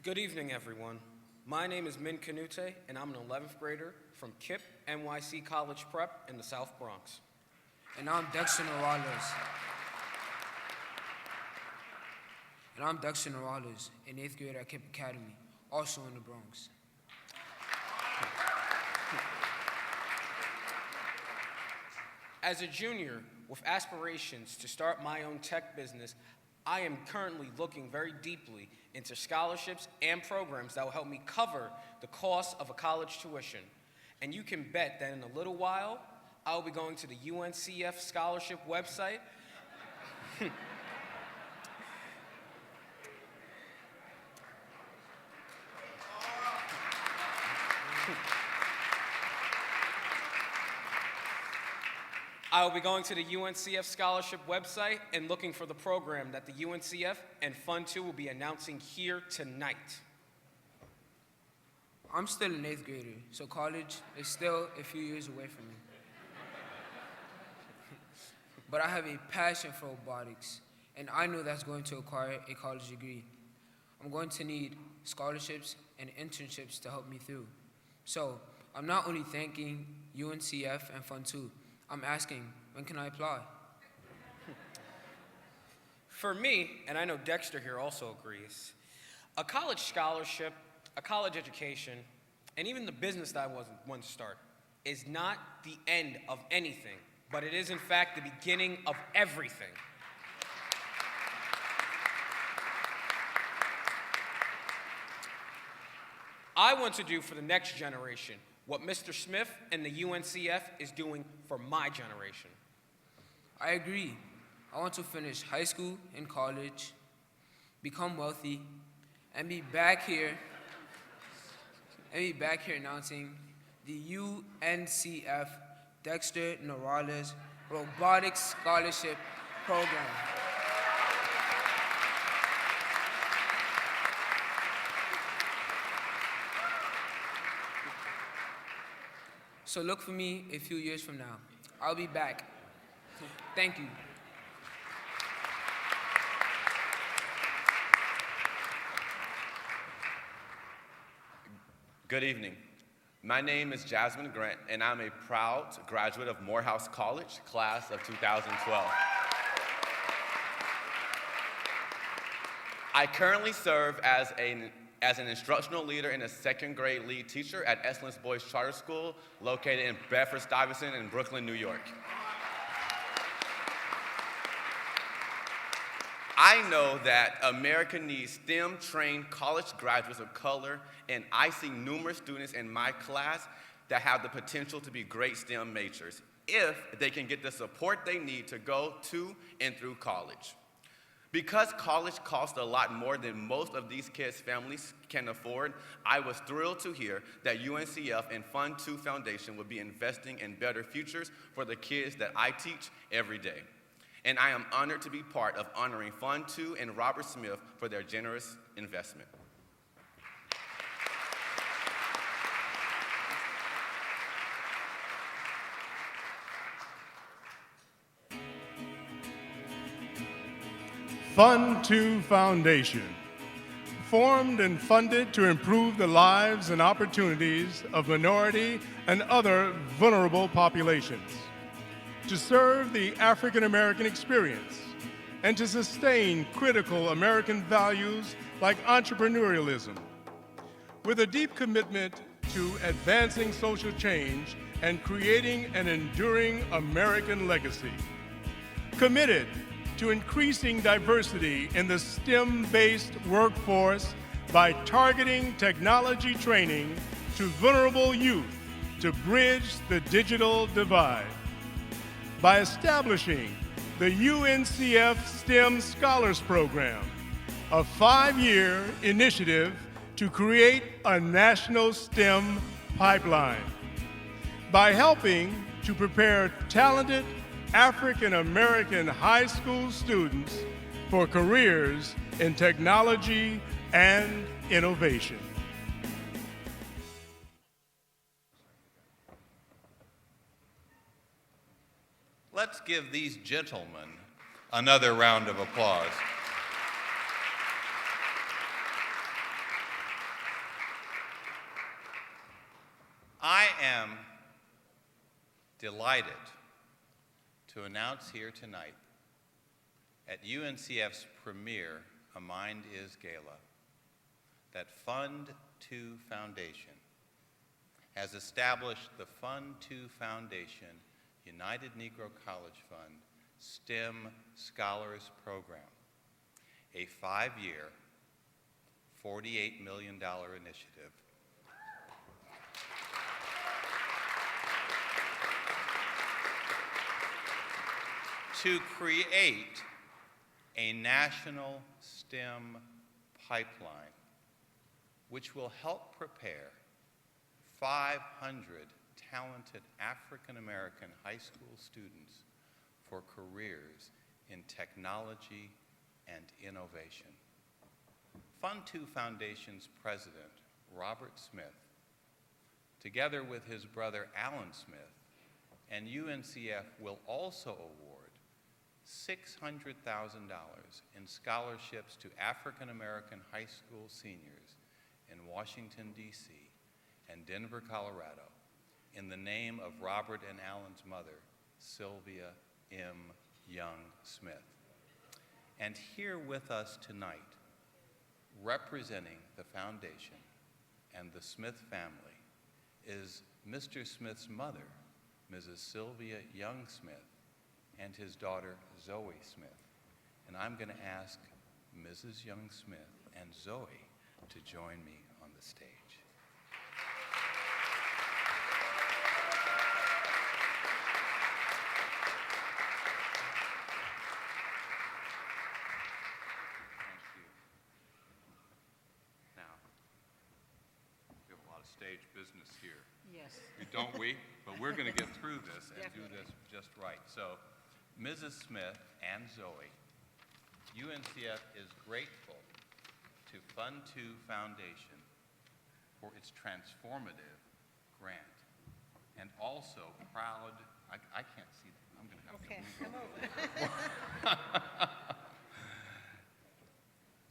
Good evening, everyone. My name is Min Canute, and I'm an 11th grader from KIPP NYC College Prep in the South Bronx. And I'm Dexter Norales. An 8th grader at KIPP Academy, also in the Bronx. As a junior with aspirations to start my own tech business, I am currently looking very deeply into scholarships and programs that will help me cover the cost of a college tuition. And you can bet that in a little while, I will be going to the UNCF scholarship website I will be going to the UNCF scholarship website and looking for the program that the UNCF and Fund 2 will be announcing here tonight. I'm still an 8th grader, so college is still a few years away from me. But I have a passion for robotics, and I know that's going to require a college degree. I'm going to need scholarships and internships to help me through. So I'm not only thanking UNCF and Fund 2, I'm asking, when can I apply? For me, and I know Dexter here also agrees, a college scholarship, a college education, and even the business that I want to start is not the end of anything, but it is in fact the beginning of everything. I want to do for the next generation what Mr. Smith and the UNCF is doing for my generation. I agree. I want to finish high school and college, become wealthy, and be back here announcing the UNCF Dexter Norales Robotics Scholarship Program. So look for me a few years from now. I'll be back. Thank you. Good evening. My name is Jasmine Grant, and I'm a proud graduate of Morehouse College, class of 2012. I currently serve as an instructional leader and a 2nd grade lead teacher at Excellence Boys Charter School, located in Bedford-Stuyvesant in Brooklyn, New York. I know that America needs STEM-trained college graduates of color, and I see numerous students in my class that have the potential to be great STEM majors if they can get the support they need to go to and through college. Because college costs a lot more than most of these kids' families can afford, I was thrilled to hear that UNCF and Fund 2 Foundation will be investing in better futures for the kids that I teach every day. And I am honored to be part of honoring Fund 2 and Robert Smith for their generous investment. Fund 2 Foundation, formed and funded to improve the lives and opportunities of minority and other vulnerable populations, to serve the African American experience, and to sustain critical American values like entrepreneurialism, with a deep commitment to advancing social change and creating an enduring American legacy. Committed to increasing diversity in the STEM-based workforce by targeting technology training to vulnerable youth to bridge the digital divide. By establishing the UNCF STEM Scholars Program, a 5-year initiative to create a national STEM pipeline. By helping to prepare talented African American high school students for careers in technology and innovation. Let's give these gentlemen another round of applause. am delighted to announce here tonight at UNCF's premiere A Mind Is Gala that Fund 2 Foundation has established the Fund 2 Foundation United Negro College Fund STEM Scholars Program, a 5-year, $48 million initiative to create a national STEM pipeline which will help prepare 500 talented African American high school students for careers in technology and innovation. Fund 2 Foundation's president, Robert Smith, together with his brother Alan Smith, and UNCF will also award $600,000 in scholarships to African American high school seniors in Washington, D.C. and Denver, Colorado, in the name of Robert and Alan's mother, Sylvia Young Smith. And here with us tonight, representing the foundation and the Smith family, is Mr. Smith's mother, Mrs. Sylvia Young Smith, and his daughter, Zoe Smith. And I'm going to ask Mrs. Young Smith and Zoe to join me on the stage. Thank you. Now, we have a lot of stage business here. Yes. Don't we? But we're going to get through this and do this just right. So, Mrs. Smith and Zoe, UNCF is grateful to Fund 2 Foundation for its transformative grant, and also proud, I can't see, I'm going to have Okay, to come over.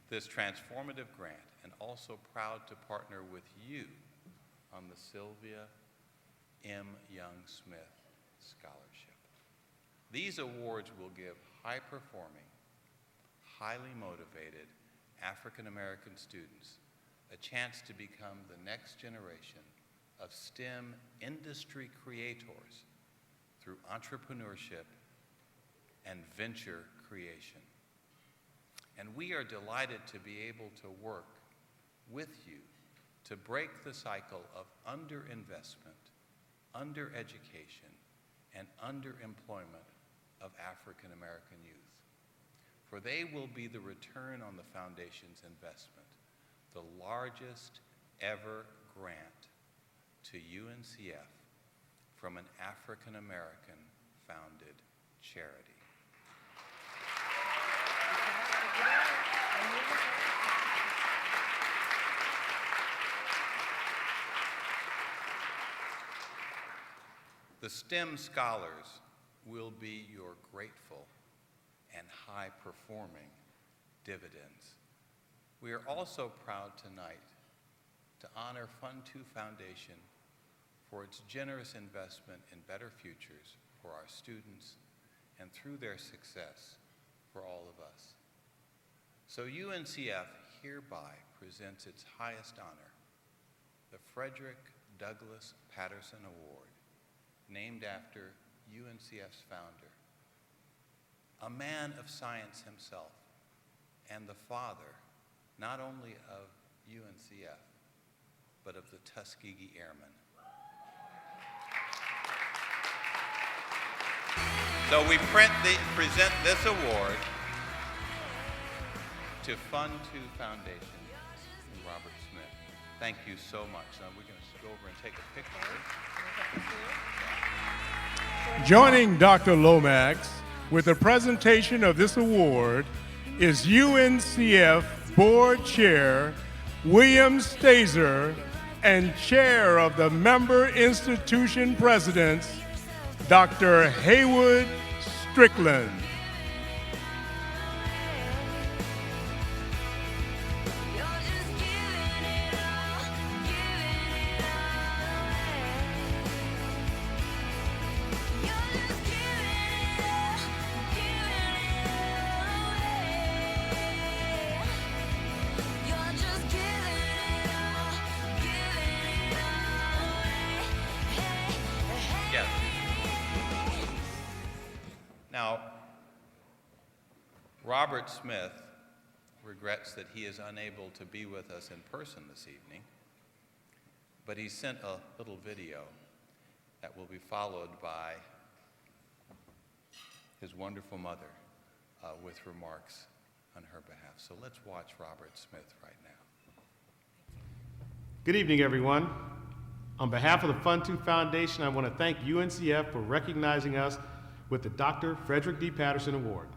this transformative grant, and also proud to partner with you on the Sylvia Young Smith Scholarship. These awards will give high-performing, highly motivated African American students a chance to become the next generation of STEM industry creators through entrepreneurship and venture creation. And we are delighted to be able to work with you to break the cycle of underinvestment, undereducation, and underemployment of African American youth. For they will be the return on the Foundation's investment, the largest ever grant to UNCF from an African American founded charity. The STEM scholars will be your grateful and high-performing dividends. We are also proud tonight to honor Fund 2 Foundation for its generous investment in better futures for our students and through their success for all of us. So UNCF hereby presents its highest honor, the Frederick Douglass Patterson Award, named after UNCF's founder, a man of science himself, and the father not only of UNCF, but of the Tuskegee Airmen. So we present this award to Fund 2 Foundation and Robert Smith. Thank you so much. Now we're going to go over and take a picture. Joining Dr. Lomax with the presentation of this award is UNCF Board Chair William Stazer and Chair of the Member Institution Presidents, Dr. Haywood Strickland. Robert Smith regrets that he is unable to be with us in person this evening, but he sent a little video that will be followed by his wonderful mother with remarks on her behalf. So let's watch Robert Smith right now. Good evening, everyone. On behalf of the Fund 2 Foundation, I want to thank UNCF for recognizing us with the Dr. Frederick D. Patterson Award.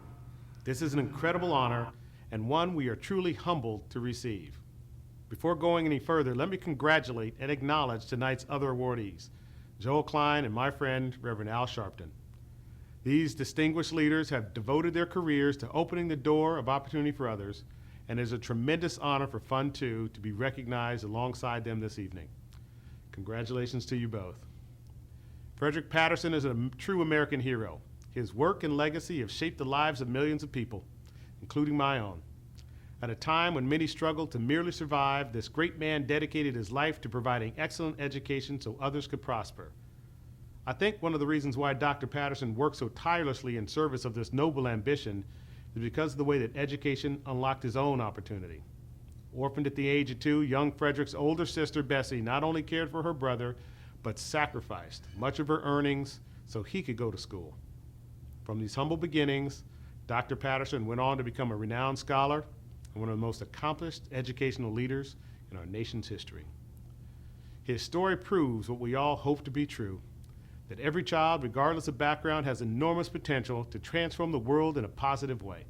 This is an incredible honor and one we are truly humbled to receive. Before going any further, let me congratulate and acknowledge tonight's other awardees, Joel Klein and my friend, Reverend Al Sharpton. These distinguished leaders have devoted their careers to opening the door of opportunity for others, and it is a tremendous honor for Fund 2 to be recognized alongside them this evening. Congratulations to you both. Frederick Patterson is a true American hero. His work and legacy have shaped the lives of millions of people, including my own. At a time when many struggled to merely survive, this great man dedicated his life to providing excellent education so others could prosper. I think one of the reasons why Dr. Patterson worked so tirelessly in service of this noble ambition is because of the way that education unlocked his own opportunity. Orphaned at the age of 2, young Frederick's older sister, Bessie, not only cared for her brother, but sacrificed much of her earnings so he could go to school. From these humble beginnings, Dr. Patterson went on to become a renowned scholar and one of the most accomplished educational leaders in our nation's history. His story proves what we all hope to be true, that every child, regardless of background, has enormous potential to transform the world in a positive way.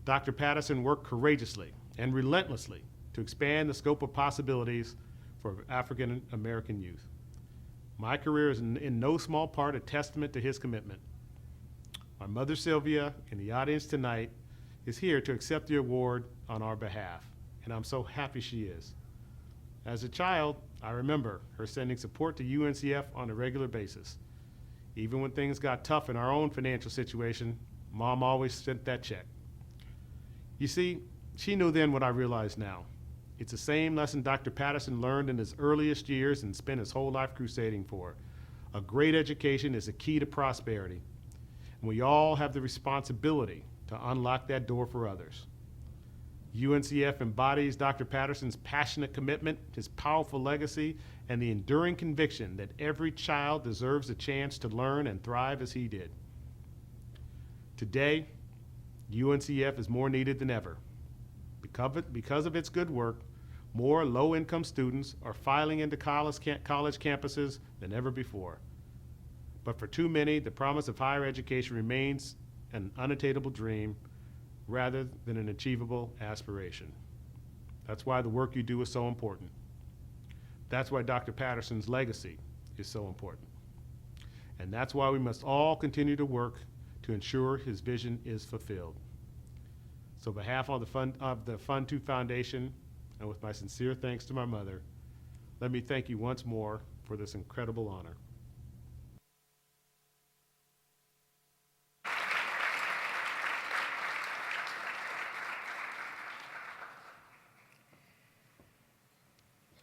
Dr. Patterson worked courageously and relentlessly to expand the scope of possibilities for African American youth. My career is in no small part a testament to his commitment. My mother, Sylvia, in the audience tonight, is here to accept the award on our behalf, and I'm so happy she is. As a child, I remember her sending support to UNCF on a regular basis. Even when things got tough in our own financial situation, Mom always sent that check. You see, she knew then what I realize now. It's the same lesson Dr. Patterson learned in his earliest years and spent his whole life crusading for. A great education is the key to prosperity, and we all have the responsibility to unlock that door for others. UNCF embodies Dr. Patterson's passionate commitment, his powerful legacy, and the enduring conviction that every child deserves a chance to learn and thrive as he did. Today, UNCF is more needed than ever. Because of its good work, more low-income students are filing into college campuses than ever before. But for too many, the promise of higher education remains an unattainable dream rather than an achievable aspiration. That's why the work you do is so important. That's why Dr. Patterson's legacy is so important. And that's why we must all continue to work to ensure his vision is fulfilled. So on behalf of the Fund 2 Foundation, and with my sincere thanks to my mother, let me thank you once more for this incredible honor.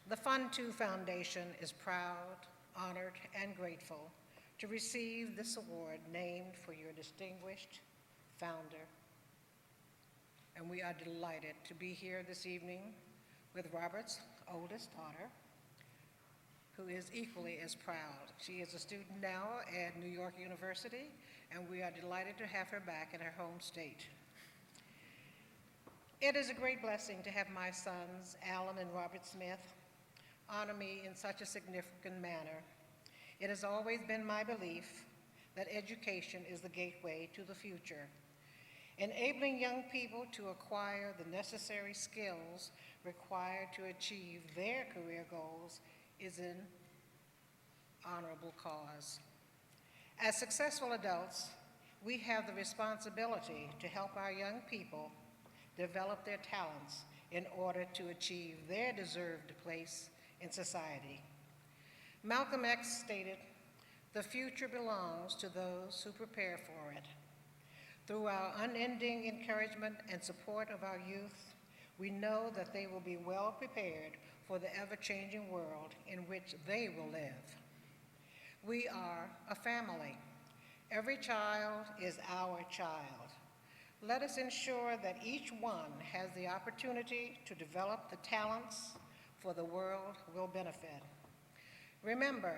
The Fund 2 Foundation is proud, honored, and grateful to receive this award named for your distinguished founder. And we are delighted to be here this evening with Robert's oldest daughter, who is equally as proud. She is a student now at New York University, and we are delighted to have her back in her home state. It is a great blessing to have my sons, Alan and Robert Smith, honor me in such a significant manner. It has always been my belief that education is the gateway to the future. Enabling young people to acquire the necessary skills required to achieve their career goals is an honorable cause. As successful adults, we have the responsibility to help our young people develop their talents in order to achieve their deserved place in society. Malcolm X stated, "The future belongs to those who prepare for it." Through our unending encouragement and support of our youth, we know that they will be well prepared for the ever-changing world in which they will live. We are a family. Every child is our child. Let us ensure that each one has the opportunity to develop the talents for the world will benefit. Remember,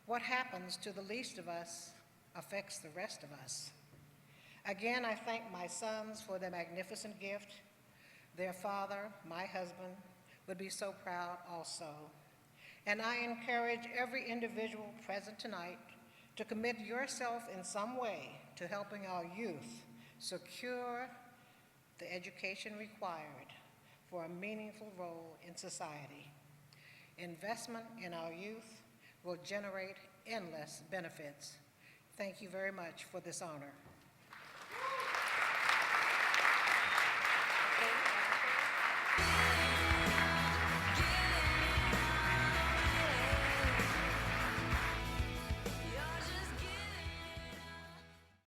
what happens to the least of us affects the rest of us. Again, I thank my sons for their magnificent gift. Their father, my husband, would be so proud also. And I encourage every individual present tonight to commit yourself in some way to helping our youth secure the education required for a meaningful role in society. Investment in our youth will generate endless benefits. Thank you very much for this honor.